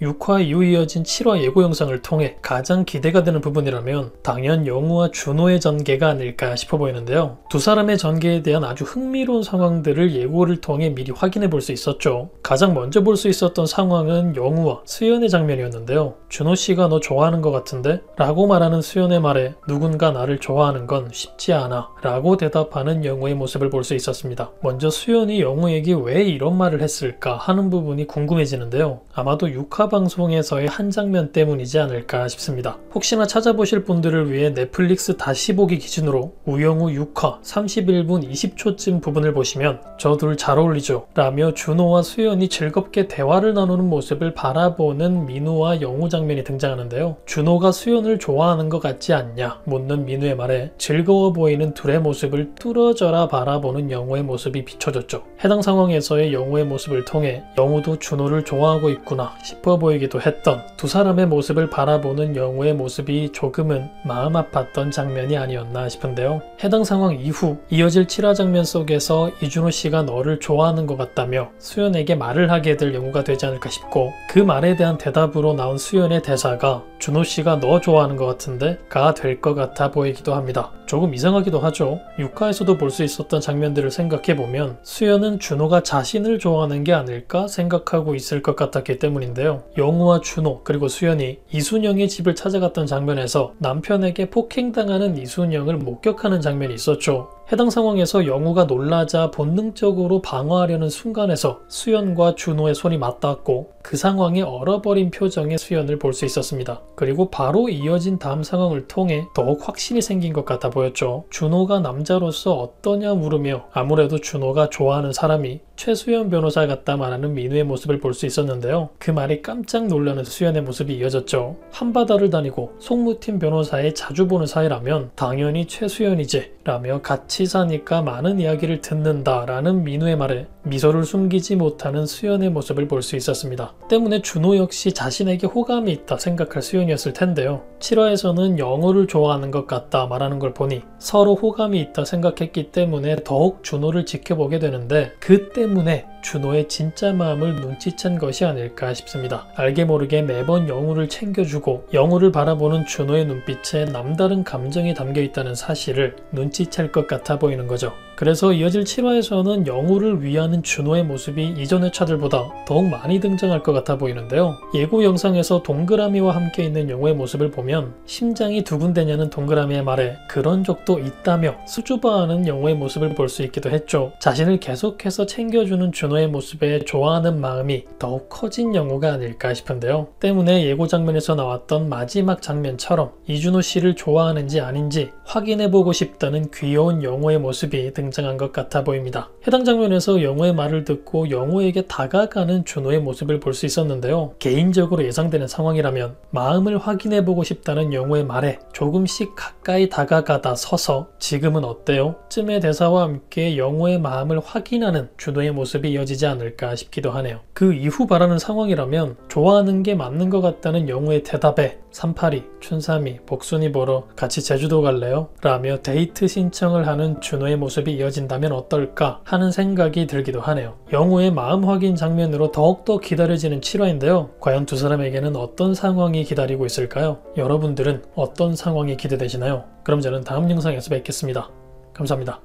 6화 이후 이어진 7화 예고 영상을 통해 가장 기대가 되는 부분이라면 당연 영우와 준호의 전개가 아닐까 싶어 보이는데요. 두 사람의 전개에 대한 아주 흥미로운 상황들을 예고를 통해 미리 확인해 볼 수 있었죠. 가장 먼저 볼 수 있었던 상황은 영우와 수연의 장면이었는데요. 준호씨가 너 좋아하는 것 같은데? 라고 말하는 수연의 말에 누군가 나를 좋아하는 건 쉽지 않아 라고 대답하는 영우의 모습을 볼 수 있었습니다. 먼저 수연이 영우에게 왜 이런 말을 했을까 하는 부분이 궁금해지는데요. 아마도 6화 방송에서의 한 장면 때문이지 않을까 싶습니다. 혹시나 찾아보실 분들을 위해 넷플릭스 다시 보기 기준으로 우영우 6화 31분 20초쯤 부분을 보시면 저 둘 잘 어울리죠? 라며 준호와 수연이 즐겁게 대화를 나누는 모습을 바라보는 민우와 영우 장면이 등장하는데요. 준호가 수연을 좋아하는 것 같지 않냐? 묻는 민우의 말에 즐거워 보이는 둘의 모습을 뚫어져라 바라보는 영우의 모습이 비춰졌죠. 해당 상황에서의 영우의 모습을 통해 영우도 준호를 좋아하고 있구나 싶어 보이기도 했던 두 사람의 모습을 바라보는 영우의 모습이 조금은 마음 아팠던 장면이 아니었나 싶은데요. 해당 상황 이후 이어질 7화 장면 속에서 이준호 씨가 너를 좋아하는 것 같다며 수연에게 말을 하게 될 영우가 되지 않을까 싶고, 그 말에 대한 대답으로 나온 수연의 대사가 준호 씨가 너 좋아하는 것 같은데 가 될 것 같아 보이기도 합니다. 조금 이상하기도 하죠. 6화에서도 볼 수 있었던 장면들을 생각해보면 수연은 준호가 자신을 좋아하는 게 아닐까 생각하고 있을 것 같았기 때문인데요. 영우와 준호 그리고 수연이 이순영의 집을 찾아갔던 장면에서 남편에게 폭행당하는 이순영을 목격하는 장면이 있었죠. 해당 상황에서 영우가 놀라자 본능적으로 방어하려는 순간에서 수연과 준호의 손이 맞닿았고 그 상황에 얼어버린 표정의 수연을 볼 수 있었습니다. 그리고 바로 이어진 다음 상황을 통해 더욱 확신이 생긴 것 같아 보였죠. 준호가 남자로서 어떠냐 물으며 아무래도 준호가 좋아하는 사람이 최수연 변호사 같다 말하는 민우의 모습을 볼 수 있었는데요. 그 말이 깜짝 놀라는 수연의 모습이 이어졌죠. 한바다를 다니고 송무팀 변호사에 자주 보는 사이라면 당연히 최수연이지 라며 같이 사니까 많은 이야기를 듣는다 라는 민우의 말에 미소를 숨기지 못하는 수연의 모습을 볼 수 있었습니다. 때문에 준호 역시 자신에게 호감이 있다 생각할 수연이었을 텐데요. 7화에서는 영우를 좋아하는 것 같다 말하는 걸 보니 서로 호감이 있다 생각했기 때문에 더욱 준호를 지켜보게 되는데, 그 때문에 준호의 진짜 마음을 눈치챈 것이 아닐까 싶습니다. 알게 모르게 매번 영우를 챙겨주고 영우를 바라보는 준호의 눈빛에 남다른 감정이 담겨 있다는 사실을 눈치챌 것 같아 보이는 거죠. 그래서 이어질 7화에서는 영우를 위하는 준호의 모습이 이전 회차들보다 더욱 많이 등장할 것 같아 보이는데요. 예고 영상에서 동그라미와 함께 있는 영우의 모습을 보면 심장이 두근대냐는 동그라미의 말에 그런 적도 있다며 수줍어하는 영우의 모습을 볼 수 있기도 했죠. 자신을 계속해서 챙겨주는 준호의 모습에 좋아하는 마음이 더욱 커진 영우가 아닐까 싶은데요. 때문에 예고 장면에서 나왔던 마지막 장면처럼 이준호 씨를 좋아하는지 아닌지 확인해보고 싶다는 귀여운 영우의 모습이 등장한 것 같아 보입니다. 해당 장면에서 영우의 말을 듣고 영우에게 다가가는 준호의 모습을 볼 수 있었는데요. 개인적으로 예상되는 상황이라면 마음을 확인해보고 싶다는 영우의 말에 조금씩 가까이 다가가다 서서 지금은 어때요? 쯤의 대사와 함께 영우의 마음을 확인하는 준호의 모습이 이어지지 않을까 싶기도 하네요. 그 이후 바라는 상황이라면 좋아하는 게 맞는 것 같다는 영우의 대답에 382, 춘삼이, 복순이 보러 같이 제주도 갈래요? 라며 데이트 신청을 하는 준호의 모습이 이어진다면 어떨까 하는 생각이 들기도 하네요. 영우의 마음 확인 장면으로 더욱더 기다려지는 7화인데요. 과연 두 사람에게는 어떤 상황이 기다리고 있을까요? 여러분들은 어떤 상황이 기대되시나요? 그럼 저는 다음 영상에서 뵙겠습니다. 감사합니다.